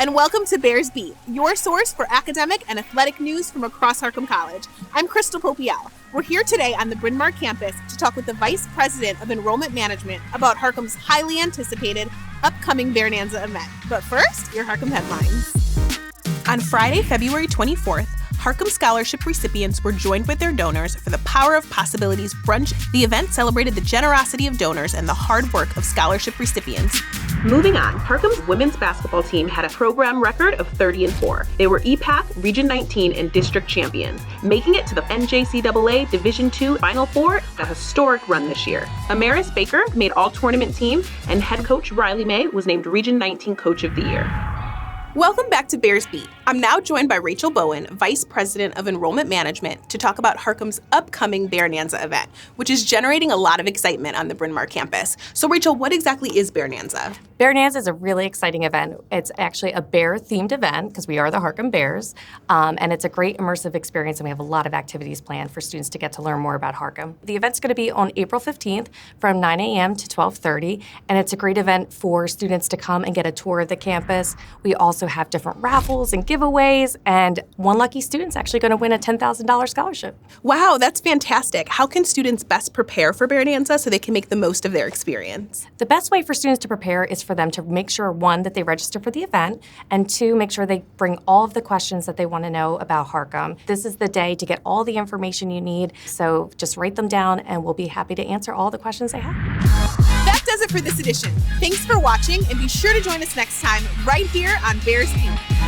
and welcome to Bears Beat, your source for academic and athletic news from across Harcum College. I'm Crystal Popiel. We're here today on the Bryn Mawr campus to talk with the Vice President of Enrollment Management about Harcum's highly anticipated upcoming Bear-Nanza event. But first, your Harcum headlines. On Friday, February 24th, Harcum Scholarship recipients were joined with their donors for the Power of Possibilities brunch. The event celebrated the generosity of donors and the hard work of scholarship recipients. Moving on, Harcum's women's basketball team had a program record of 30-4. They were EPAC, Region 19, and district champions, making it to the NJCAA Division II Final Four, a historic run this year. Amaris Baker made all-tournament team, and head coach Riley May was named Region 19 Coach of the Year. Welcome back to Bears Beat. I'm now joined by Rachel Bowen, Vice President of Enrollment Management, to talk about Harcum's upcoming Bear-Nanza event, which is generating a lot of excitement on the Bryn Mawr campus. So Rachel, what exactly is Bear-Nanza? Bear-Nanza is a really exciting event. It's actually a bear-themed event because we are the Harcum Bears, and it's a great immersive experience, and we have a lot of activities planned for students to get to learn more about Harcum. The event's going to be on April 15th from 9 a.m. to 12:30, and it's a great event for students to come and get a tour of the campus. We also have different raffles and giveaways, and one lucky student's actually going to win a $10,000 scholarship. Wow, that's fantastic. How can students best prepare for Bear-Nanza so they can make the most of their experience? The best way for students to prepare is for them to make sure, one, that they register for the event, and two, make sure they bring all of the questions that they want to know about Harcum. This is the day to get all the information you need, so just write them down and we'll be happy to answer all the questions they have. That does it for this edition. Thanks for watching, and be sure to join us next time right here on Bears Beat.